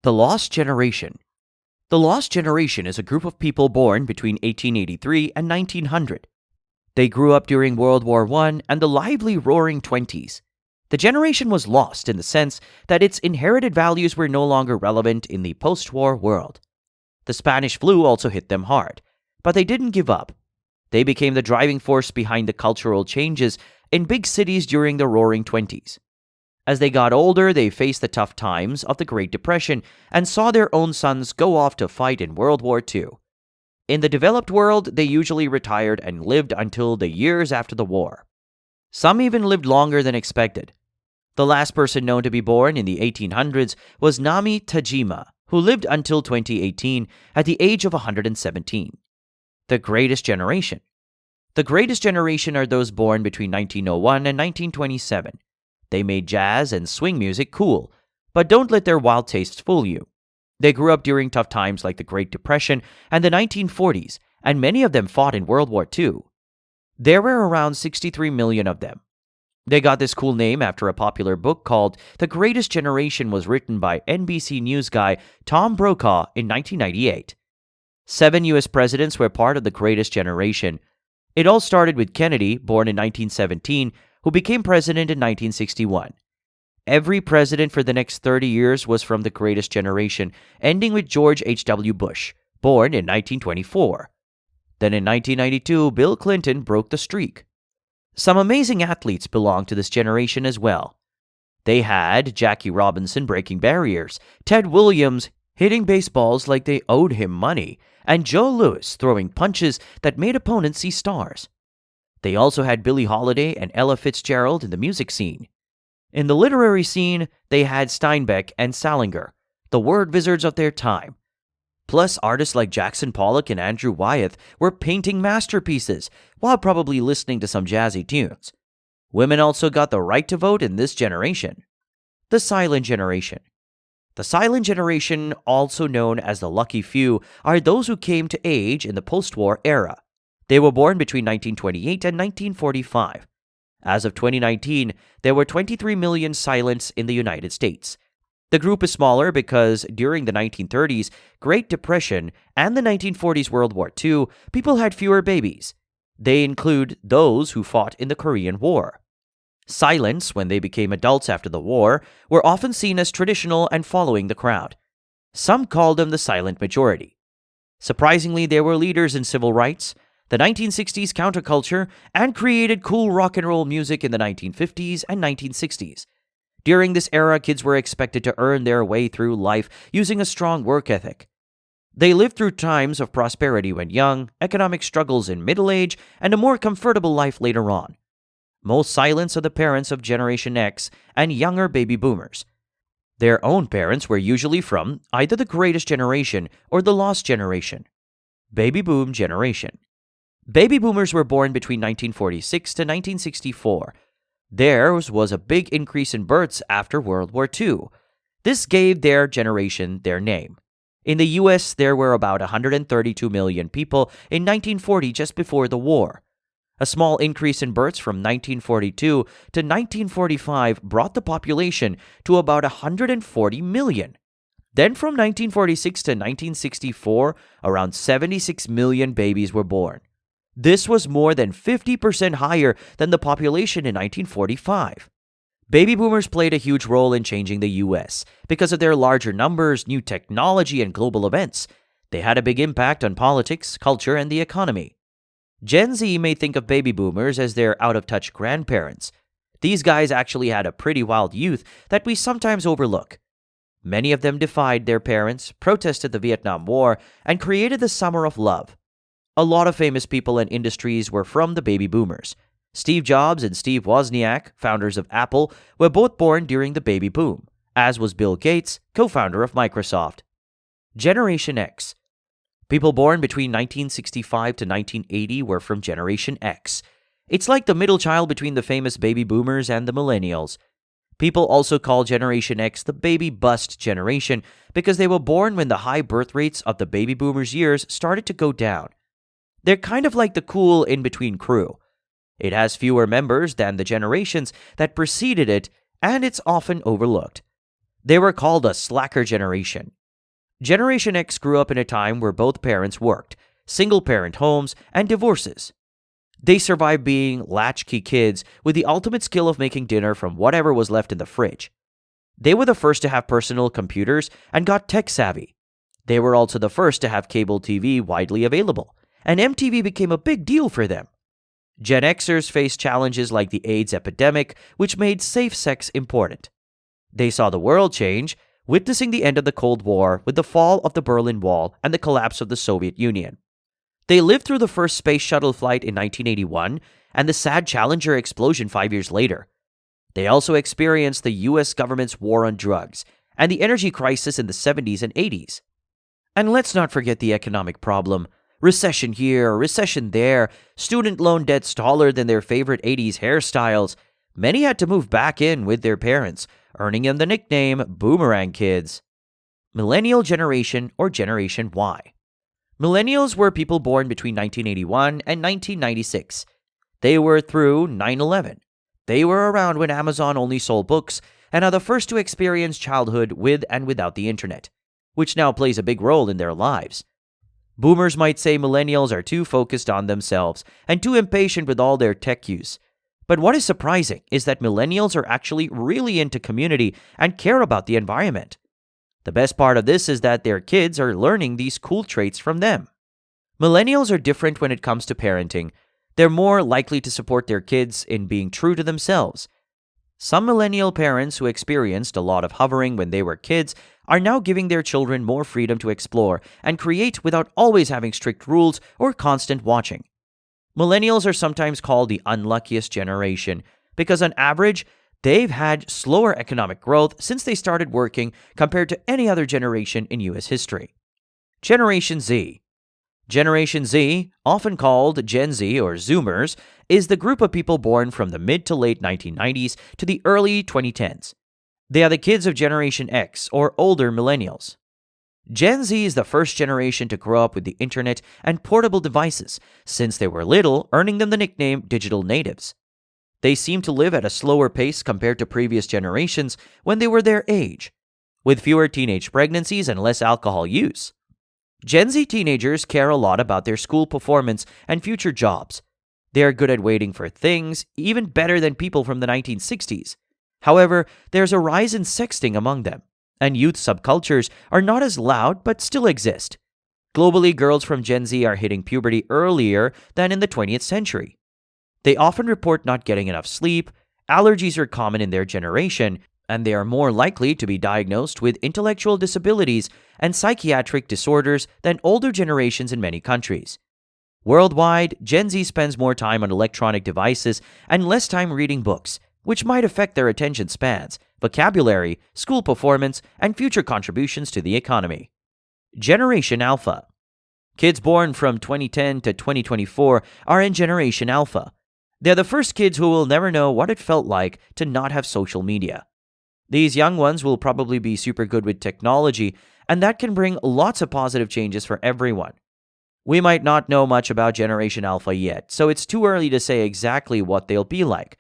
The Lost Generation. The Lost Generation is a group of people born between 1883 and 1900. They grew up during World War I and the lively Roaring Twenties. The generation was lost in the sense that its inherited values were no longer relevant in the post-war world. The Spanish flu also hit them hard, but they didn't give up. They became the driving force behind the cultural changes in big cities during the Roaring Twenties. As they got older, they faced the tough times of the Great Depression and saw their own sons go off to fight in World War II. In the developed world, they usually retired and lived until the years after the war. Some even lived longer than expected. The last person known to be born in the 1800s was Nami Tajima, who lived until 2018 at the age of 117. The Greatest Generation. The Greatest Generation are those born between 1901 and 1927. They made jazz and swing music cool, but don't let their wild tastes fool you. They grew up during tough times like the Great Depression and the 1940s, and many of them fought in World War II. There were around 63 million of them. They got this cool name after a popular book called The Greatest Generation was written by NBC News guy Tom Brokaw in 1998. 7 U.S. presidents were part of the Greatest Generation. It all started with Kennedy, born in 1917, who became president in 1961. Every president for the next 30 years was from the Greatest Generation, ending with George H.W. Bush, born in 1924. Then in 1992, Bill Clinton broke the streak. Some amazing athletes belong to this generation as well. They had Jackie Robinson breaking barriers, Ted Williams hitting baseballs like they owed him money, and Joe Louis throwing punches that made opponents see stars. They also had Billie Holiday and Ella Fitzgerald in the music scene. In the literary scene, they had Steinbeck and Salinger, the word wizards of their time. Plus, artists like Jackson Pollock and Andrew Wyeth were painting masterpieces while probably listening to some jazzy tunes. Women also got the right to vote in this generation. The Silent Generation. The Silent Generation, also known as the Lucky Few, are those who came to age in the post-war era. They were born between 1928 and 1945. As of 2019, there were 23 million silents in the United States. The group is smaller because during the 1930s, Great Depression, and the 1940s World War II, people had fewer babies. They include those who fought in the Korean War. Silents, when they became adults after the war, were often seen as traditional and following the crowd. Some called them the silent majority. Surprisingly, they were leaders in civil rights, the 1960s counterculture, and created cool rock and roll music in the 1950s and 1960s. During this era, kids were expected to earn their way through life using a strong work ethic. They lived through times of prosperity when young, economic struggles in middle age, and a more comfortable life later on. Most silents are the parents of Generation X and younger baby boomers. Their own parents were usually from either the Greatest Generation or the Lost Generation. Baby Boom Generation. Baby boomers were born between 1946 to 1964. Theirs was a big increase in births after World War II. This gave their generation their name. In the US, there were about 132 million people in 1940 just before the war. A small increase in births from 1942 to 1945 brought the population to about 140 million. Then from 1946 to 1964, around 76 million babies were born. This was more than 50% higher than the population in 1945. Baby boomers played a huge role in changing the US. Because of their larger numbers, new technology, and global events, they had a big impact on politics, culture, and the economy. Gen Z may think of baby boomers as their out-of-touch grandparents. These guys actually had a pretty wild youth that we sometimes overlook. Many of them defied their parents, protested the Vietnam War, and created the Summer of Love. A lot of famous people and industries were from the baby boomers. Steve Jobs and Steve Wozniak, founders of Apple, were both born during the baby boom, as was Bill Gates, co-founder of Microsoft. Generation X. People born between 1965 to 1980 were from Generation X. It's like the middle child between the famous baby boomers and the millennials. People also call Generation X the baby bust generation because they were born when the high birth rates of the baby boomers' years started to go down. They're kind of like the cool in-between crew. It has fewer members than the generations that preceded it, and it's often overlooked. They were called a slacker generation. Generation X grew up in a time where both parents worked, single-parent homes, and divorces. They survived being latchkey kids with the ultimate skill of making dinner from whatever was left in the fridge. They were the first to have personal computers and got tech-savvy. They were also the first to have cable TV widely available, and MTV became a big deal for them. Gen Xers faced challenges like the AIDS epidemic, which made safe sex important. They saw the world change, witnessing the end of the Cold War with the fall of the Berlin Wall and the collapse of the Soviet Union. They lived through the first space shuttle flight in 1981 and the sad Challenger explosion 5 years later. They also experienced the US government's war on drugs and the energy crisis in the 70s and 80s. And let's not forget the economic problem. Recession here, recession there, student loan debts taller than their favorite 80s hairstyles. Many had to move back in with their parents, earning them the nickname Boomerang Kids. Millennial Generation or Generation Y. Millennials were people born between 1981 and 1996. They were through 9/11. They were around when Amazon only sold books and are the first to experience childhood with and without the internet, which now plays a big role in their lives. Boomers might say millennials are too focused on themselves and too impatient with all their tech use. But what is surprising is that millennials are actually really into community and care about the environment. The best part of this is that their kids are learning these cool traits from them. Millennials are different when it comes to parenting. They're more likely to support their kids in being true to themselves. Some millennial parents who experienced a lot of hovering when they were kids are now giving their children more freedom to explore and create without always having strict rules or constant watching. Millennials are sometimes called the unluckiest generation because on average, they've had slower economic growth since they started working compared to any other generation in U.S. history. Generation Z. Generation Z, often called Gen Z or Zoomers, is the group of people born from the mid to late 1990s to the early 2010s. They are the kids of Generation X or older millennials. Gen Z is the first generation to grow up with the internet and portable devices since they were little, earning them the nickname digital natives. They seem to live at a slower pace compared to previous generations when they were their age, with fewer teenage pregnancies and less alcohol use. Gen Z teenagers care a lot about their school performance and future jobs. They are good at waiting for things, even better than people from the 1960s. However, there's a rise in sexting among them, and youth subcultures are not as loud but still exist. Globally, girls from Gen Z are hitting puberty earlier than in the 20th century. They often report not getting enough sleep, allergies are common in their generation, and they are more likely to be diagnosed with intellectual disabilities and psychiatric disorders than older generations in many countries. Worldwide, Gen Z spends more time on electronic devices and less time reading books, which might affect their attention spans, vocabulary, school performance, and future contributions to the economy. Generation Alpha. Kids born from 2010 to 2024 are in Generation Alpha. They're the first kids who will never know what it felt like to not have social media. These young ones will probably be super good with technology, and that can bring lots of positive changes for everyone. We might not know much about Generation Alpha yet, so it's too early to say exactly what they'll be like.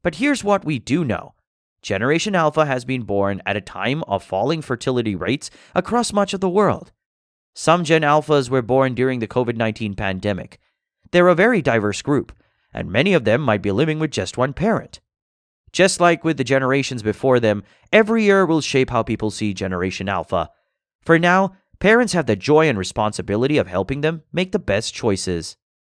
But here's what we do know. Generation Alpha has been born at a time of falling fertility rates across much of the world. Some Gen Alphas were born during the COVID-19 pandemic. They're a very diverse group, and many of them might be living with just one parent. Just like with the generations before them, every year will shape how people see Generation Alpha. For now, parents have the joy and responsibility of helping them make the best choices.